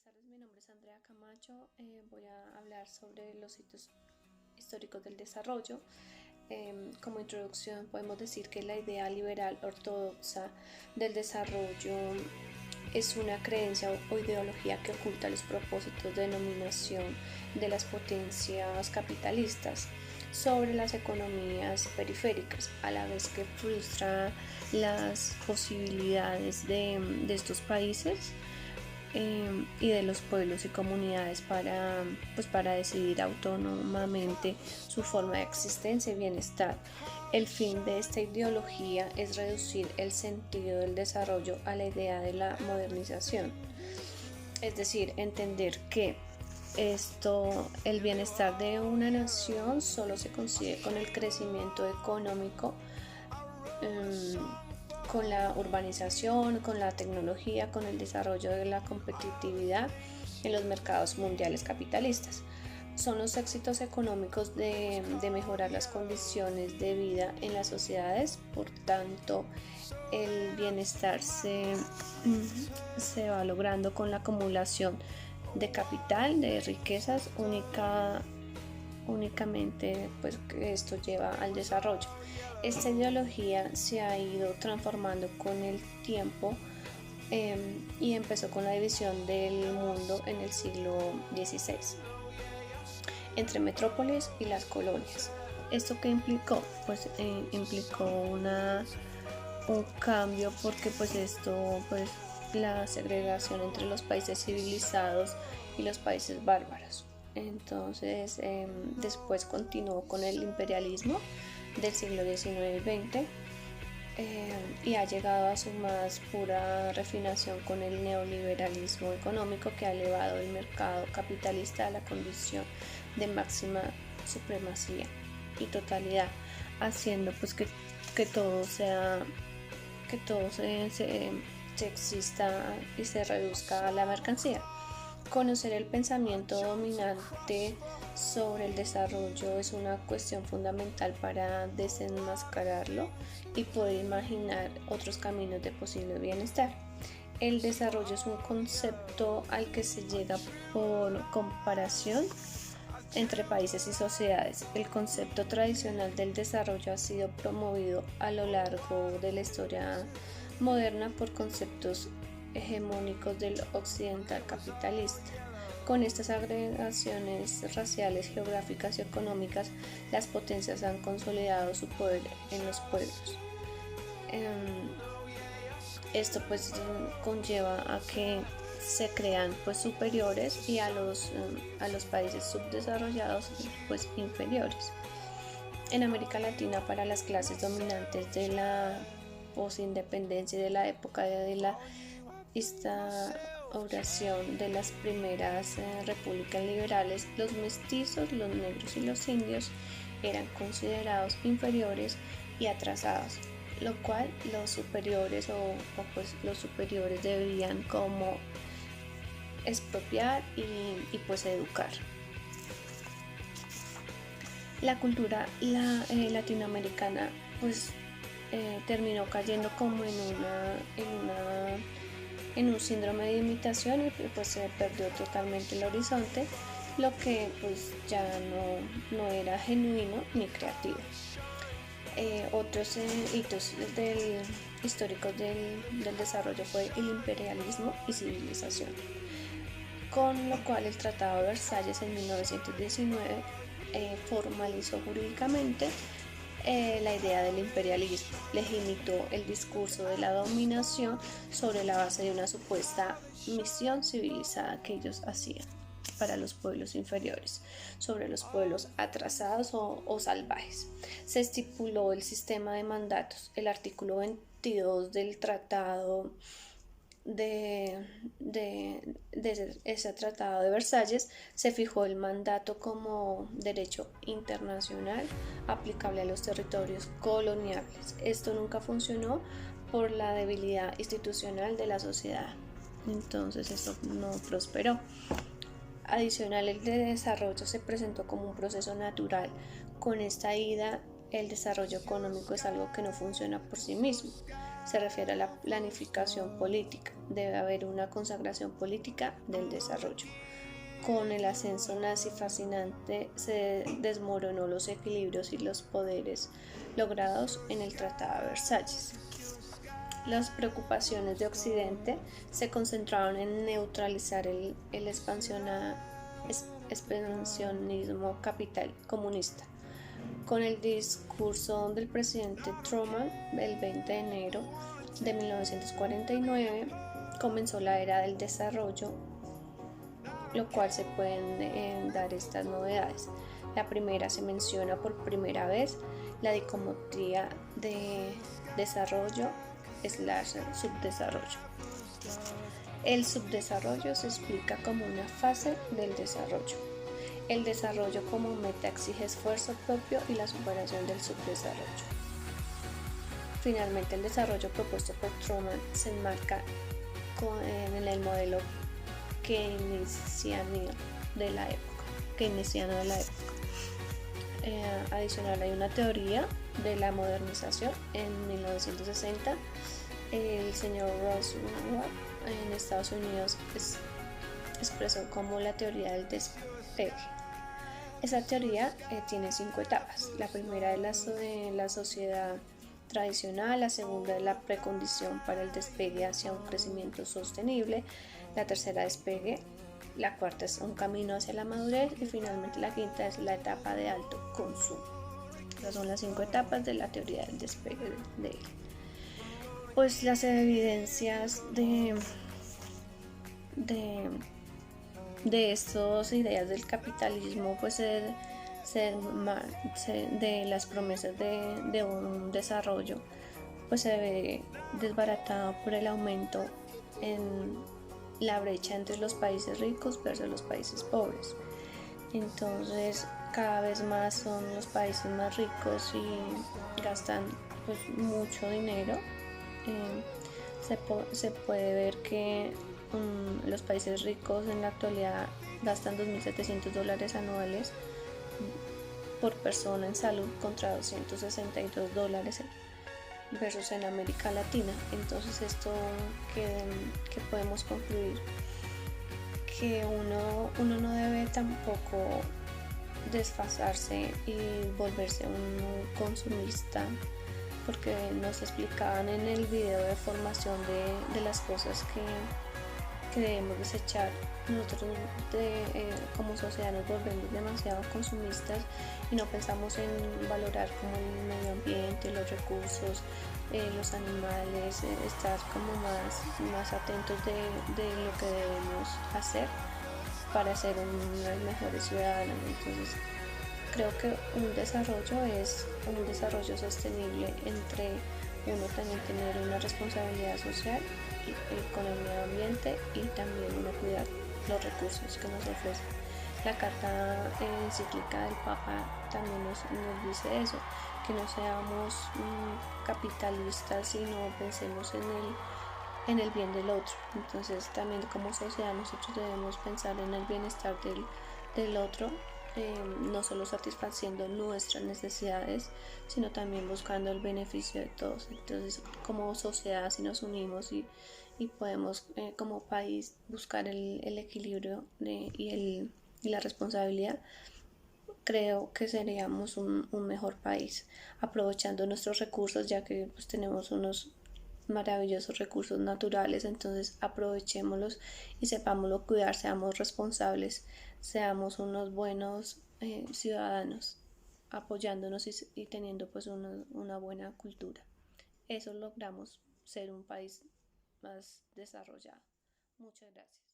Buenas tardes, mi nombre es Andrea Camacho. Voy a hablar sobre los hitos históricos del desarrollo. Como introducción podemos decir que la idea liberal ortodoxa del desarrollo es una creencia o ideología que oculta los propósitos de dominación de las potencias capitalistas sobre las economías periféricas, a la vez que frustra las posibilidades de estos países y de los pueblos y comunidades para decidir autónomamente su forma de existencia y bienestar. El fin de esta ideología es reducir el sentido del desarrollo a la idea de la modernización, es decir, entender que el bienestar de una nación solo se consigue con el crecimiento económico, con la urbanización, con la tecnología, con el desarrollo de la competitividad en los mercados mundiales capitalistas. Son los éxitos económicos de mejorar las condiciones de vida en las sociedades. Por tanto, el bienestar se va logrando con la acumulación de capital, de riquezas únicamente, pues que esto lleva al desarrollo. Esta ideología se ha ido transformando con el tiempo y empezó con la división del mundo en el siglo XVI entre metrópolis y las colonias. ¿Esto qué implicó? Pues implicó un cambio, porque la segregación entre los países civilizados y los países bárbaros. Entonces después continuó con el imperialismo del siglo XIX y XX y ha llegado a su más pura refinación con el neoliberalismo económico, que ha elevado el mercado capitalista a la condición de máxima supremacía y totalidad, haciendo pues que todo se exista y se reduzca a la mercancía. Conocer el pensamiento dominante sobre el desarrollo es una cuestión fundamental para desenmascararlo y poder imaginar otros caminos de posible bienestar. El desarrollo es un concepto al que se llega por comparación entre países y sociedades. El concepto tradicional del desarrollo ha sido promovido a lo largo de la historia moderna por conceptos hegemónicos del occidental capitalista. Con estas agregaciones raciales, geográficas y económicas, las potencias han consolidado su poder en los pueblos. Esto pues conlleva a que se crean pues superiores y a los países subdesarrollados pues inferiores. En América Latina, para las clases dominantes de la posindependencia y de la época de la instauración de las primeras repúblicas liberales, los mestizos, los negros y los indios eran considerados inferiores y atrasados, lo cual los superiores los superiores debían como expropiar y pues educar. La cultura latinoamericana pues terminó cayendo como en un síndrome de imitación y pues se perdió totalmente el horizonte, lo que pues ya no era genuino ni creativo. Otros hitos históricos del desarrollo fue el imperialismo y civilización, con lo cual el Tratado de Versalles en 1919 formalizó jurídicamente la idea del imperialismo, legitimó el discurso de la dominación sobre la base de una supuesta misión civilizada que ellos hacían para los pueblos inferiores, sobre los pueblos atrasados o salvajes. Se estipuló el sistema de mandatos. El artículo 22 del Tratado de ese Tratado de Versalles se fijó el mandato como derecho internacional aplicable a los territorios coloniales. Esto nunca funcionó por la debilidad institucional de la sociedad, entonces esto no prosperó. Adicional, el desarrollo se presentó como un proceso natural. Con esta ida, el desarrollo económico es algo que no funciona por sí mismo, se refiere a la planificación política. Debe haber una consagración política del desarrollo. Con el ascenso nazi fascinante se desmoronó los equilibrios y los poderes logrados en el Tratado de Versalles. Las preocupaciones de Occidente se concentraron en neutralizar el expansionismo capital comunista. Con el discurso del presidente Truman el 20 de enero de 1949 comenzó la era del desarrollo, lo cual se pueden dar estas novedades. La primera, se menciona por primera vez la dicotomía de desarrollo / subdesarrollo. El subdesarrollo se explica como una fase del desarrollo. El desarrollo como meta exige esfuerzo propio y la superación del subdesarrollo. Finalmente, el desarrollo propuesto por Truman se enmarca en el modelo keynesiano de la época. Adicional, hay una teoría de la modernización. En 1960, el señor Roosevelt en Estados Unidos expresó como la teoría del despegue. Esa teoría tiene 5 etapas. La primera es la sociedad tradicional, la segunda es la precondición para el despegue hacia un crecimiento sostenible, la tercera despegue, la cuarta es un camino hacia la madurez y finalmente la quinta es la etapa de alto consumo. Esas son las 5 etapas de la teoría del despegue de él. Pues las evidencias de estas ideas del capitalismo, pues de las promesas de un desarrollo, pues se ve desbaratado por el aumento en la brecha entre los países ricos versus los países pobres. Entonces cada vez más son los países más ricos y gastan pues mucho dinero. Se puede ver que los países ricos en la actualidad gastan $2.700 anuales por persona en salud contra $262 versus en América Latina. Entonces esto que podemos concluir que uno no debe tampoco desfasarse y volverse un consumista, porque nos explicaban en el video de formación de las cosas que debemos desechar. Nosotros como sociedad nos volvemos demasiado consumistas y no pensamos en valorar como el medio ambiente, los recursos, los animales, estar como más atentos de lo que debemos hacer para ser unos mejores ciudadanos. Entonces creo que un desarrollo es un desarrollo sostenible entre uno también tener una responsabilidad social con el medio ambiente y también uno cuidar los recursos que nos ofrece. La carta encíclica del Papa también nos dice eso, que no seamos capitalistas, sino pensemos en el bien del otro. Entonces también como sociedad nosotros debemos pensar en el bienestar del otro, no solo satisfaciendo nuestras necesidades, sino también buscando el beneficio de todos. Entonces como sociedad, si nos unimos y podemos como país buscar el equilibrio y la responsabilidad, creo que seríamos un mejor país, aprovechando nuestros recursos, ya que pues tenemos unos maravillosos recursos naturales. Entonces aprovechémoslos y sepámoslo cuidar, seamos responsables, seamos unos buenos ciudadanos, apoyándonos y teniendo pues una buena cultura. Eso logramos ser un país más desarrollado. Muchas gracias.